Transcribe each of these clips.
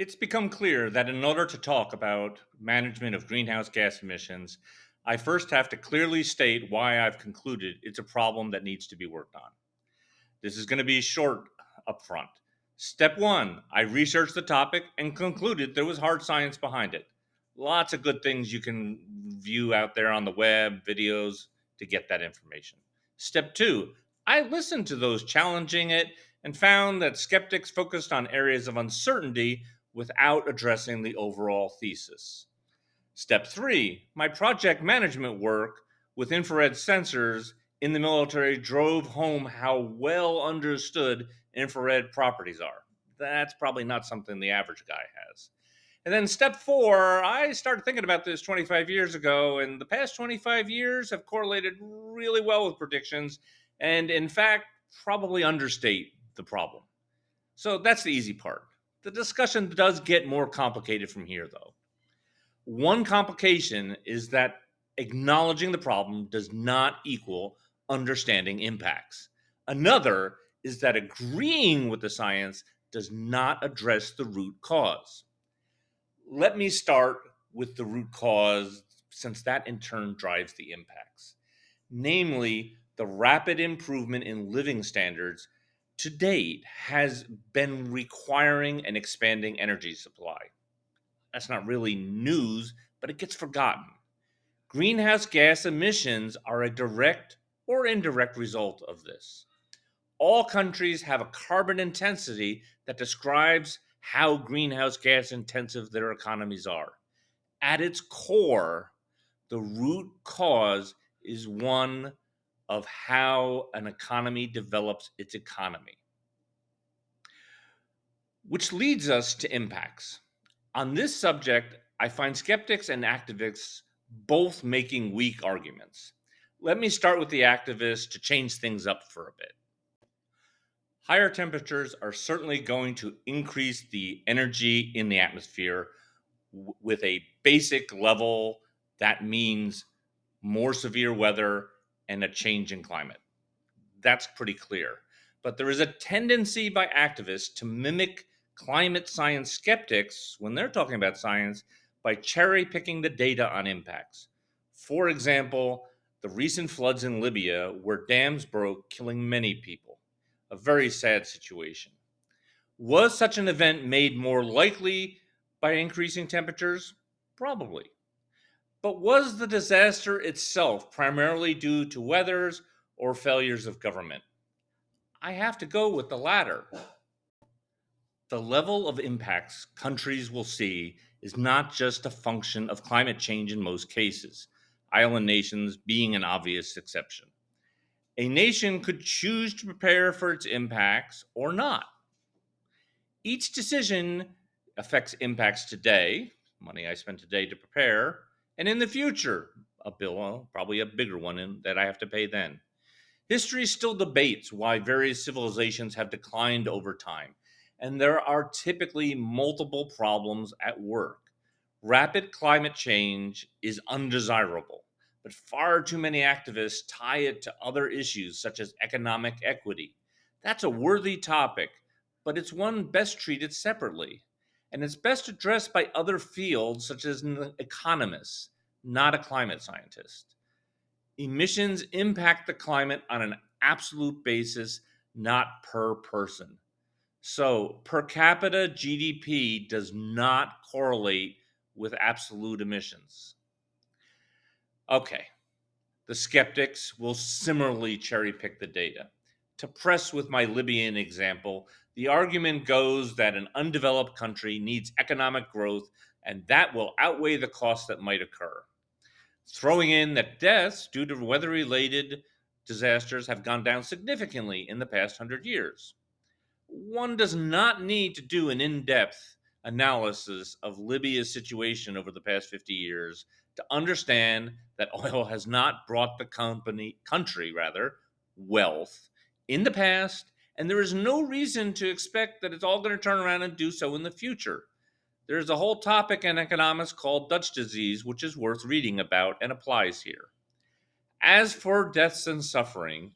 It's become clear that in order to talk about management of greenhouse gas emissions, I first have to clearly state why I've concluded it's a problem that needs to be worked on. This is going to be short up front. Step one, I researched the topic and concluded there was hard science behind it. Lots of good things you can view out there on the web, videos to get that information. Step two, I listened to those challenging it and found that skeptics focused on areas of uncertainty without addressing the overall thesis. Step three, my project management work with infrared sensors in the military drove home how well understood infrared properties are. That's probably not something the average guy has. And then step four, I started thinking about this 25 years ago, and the past 25 years have correlated really well with predictions, and in fact, probably understate the problem. So that's the easy part. The discussion does get more complicated from here, though. One complication is that acknowledging the problem does not equal understanding impacts. Another is that agreeing with the science does not address the root cause. Let me start with the root cause, since that in turn drives the impacts, namely, the rapid improvement in living standards to date has been requiring an expanding energy supply. That's not really news, but it gets forgotten. Greenhouse gas emissions are a direct or indirect result of this. All countries have a carbon intensity that describes how greenhouse gas intensive their economies are. At its core, the root cause is one of how an economy develops its economy, which leads us to impacts. On this subject, I find skeptics and activists both making weak arguments. Let me start with the activists to change things up for a bit. Higher temperatures are certainly going to increase the energy in the atmosphere with a basic level that means more severe weather and a change in climate. That's pretty clear. But there is a tendency by activists to mimic climate science skeptics when they're talking about science by cherry picking the data on impacts. For example, the recent floods in Libya where dams broke, killing many people. A very sad situation. Was such an event made more likely by increasing temperatures? Probably. But was the disaster itself primarily due to weathers or failures of government? I have to go with the latter. The level of impacts countries will see is not just a function of climate change in most cases, island nations being an obvious exception. A nation could choose to prepare for its impacts or not. Each decision affects impacts today, money I spend today to prepare, and in the future, a bill, probably a bigger one that I have to pay then. History still debates why various civilizations have declined over time, and there are typically multiple problems at work. Rapid climate change is undesirable, but far too many activists tie it to other issues such as economic equity. That's a worthy topic, but it's one best treated separately, and it's best addressed by other fields such as an economist, not a climate scientist. Emissions impact the climate on an absolute basis, not per person. So, per capita GDP does not correlate with absolute emissions. Okay, the skeptics will similarly cherry pick the data. To press with my Libyan example, the argument goes that an undeveloped country needs economic growth and that will outweigh the costs that might occur. Throwing in that deaths due to weather related disasters have gone down significantly in the past 100 years. One does not need to do an in depth analysis of Libya's situation over the past 50 years to understand that oil has not brought the country wealth in the past, and there is no reason to expect that it's all going to turn around and do so in the future. There's a whole topic in economics called Dutch disease, which is worth reading about and applies here. As for deaths and suffering,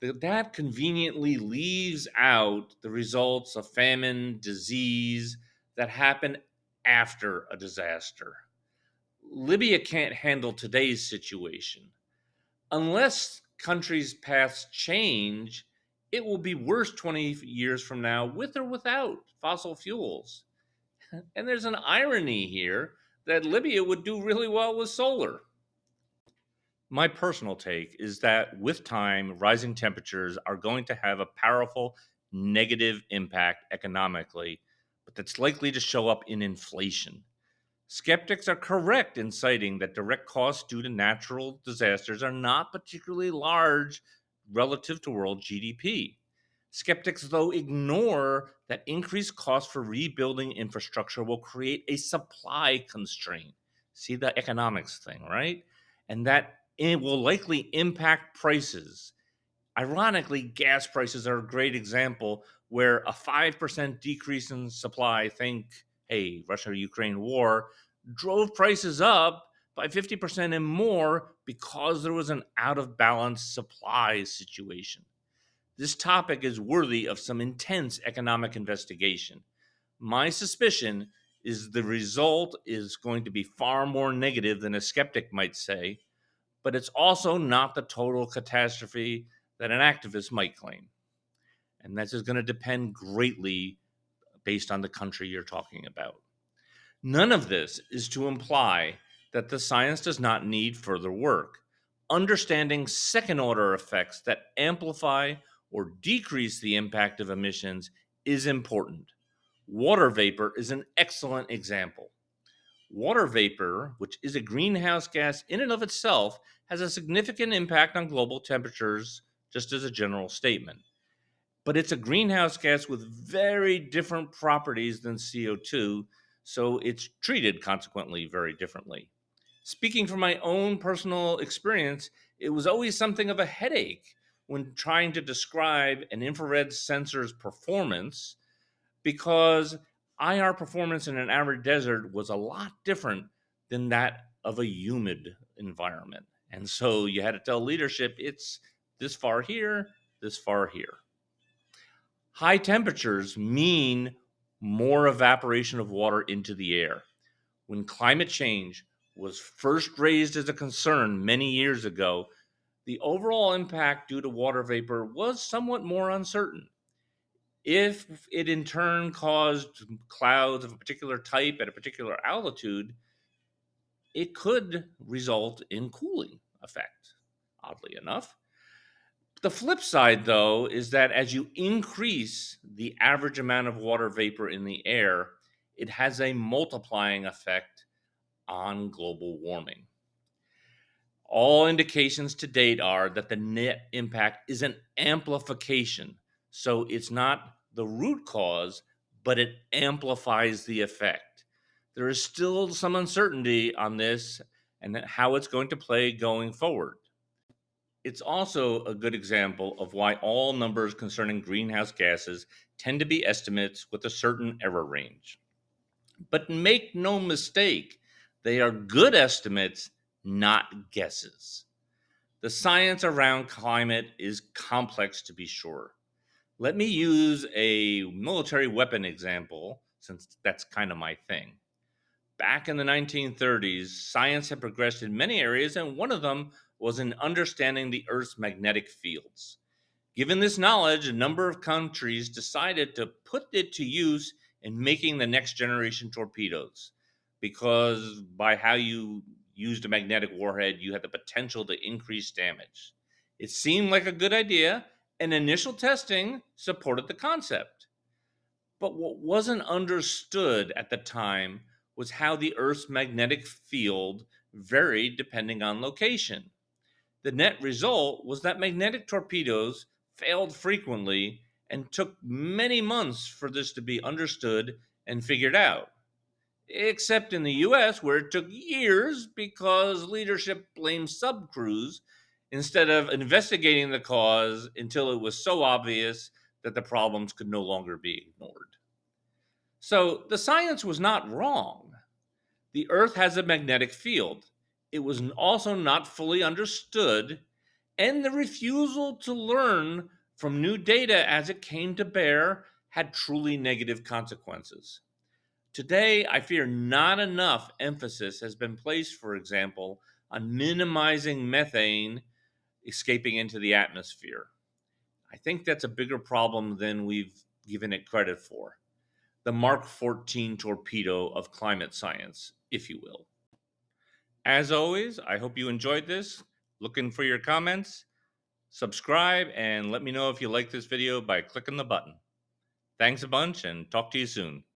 that conveniently leaves out the results of famine, disease, that happen after a disaster. Libya can't handle today's situation. Unless countries' paths change, it will be worse 20 years from now, with or without fossil fuels. And there's an irony here that Libya would do really well with solar. My personal take is that with time, rising temperatures are going to have a powerful negative impact economically, but that's likely to show up in inflation. Skeptics are correct in citing that direct costs due to natural disasters are not particularly large relative to world GDP. Skeptics, though, ignore that increased costs for rebuilding infrastructure will create a supply constraint. See the economics thing, right? And that it will likely impact prices. Ironically, gas prices are a great example where a 5% decrease in supply, think, hey, Russia Ukraine war, drove prices up by 50% and more because there was an out of balance supply situation. This topic is worthy of some intense economic investigation. My suspicion is the result is going to be far more negative than a skeptic might say, but it's also not the total catastrophe that an activist might claim. And this is going to depend greatly based on the country you're talking about. None of this is to imply that the science does not need further work. Understanding second order effects that amplify or decrease the impact of emissions is important. Water vapor is an excellent example. Water vapor, which is a greenhouse gas in and of itself, has a significant impact on global temperatures, just as a general statement. But it's a greenhouse gas with very different properties than CO2, so it's treated consequently very differently. Speaking from my own personal experience, it was always something of a headache when trying to describe an infrared sensor's performance because IR performance in an arid desert was a lot different than that of a humid environment. And so you had to tell leadership it's this far here, this far here. High temperatures mean more evaporation of water into the air. When climate change was first raised as a concern many years ago, the overall impact due to water vapor was somewhat more uncertain. If it in turn caused clouds of a particular type at a particular altitude, it could result in cooling effect, oddly enough. The flip side, though, is that as you increase the average amount of water vapor in the air, it has a multiplying effect on global warming. All indications to date are that the net impact is an amplification. So it's not the root cause, but it amplifies the effect. There is still some uncertainty on this and how it's going to play going forward. It's also a good example of why all numbers concerning greenhouse gases tend to be estimates with a certain error range. But make no mistake, they are good estimates, not guesses. The science around climate is complex to be sure. Let me use a military weapon example, since that's kind of my thing. Back in the 1930s, science had progressed in many areas, and one of them was in understanding the Earth's magnetic fields. Given this knowledge, a number of countries decided to put it to use in making the next generation torpedoes, because by how you used a magnetic warhead, you had the potential to increase damage. It seemed like a good idea, and initial testing supported the concept. But what wasn't understood at the time was how the Earth's magnetic field varied depending on location. The net result was that magnetic torpedoes failed frequently and took many months for this to be understood and figured out. Except in the US, where it took years because leadership blamed subcrews instead of investigating the cause until it was so obvious that the problems could no longer be ignored. So the science was not wrong. The Earth has a magnetic field. It was also not fully understood, and the refusal to learn from new data as it came to bear had truly negative consequences. Today, I fear not enough emphasis has been placed, for example, on minimizing methane escaping into the atmosphere. I think that's a bigger problem than we've given it credit for. The Mark 14 torpedo of climate science, if you will. As always, I hope you enjoyed this. Looking for your comments. Subscribe and let me know if you like this video by clicking the button. Thanks a bunch and talk to you soon.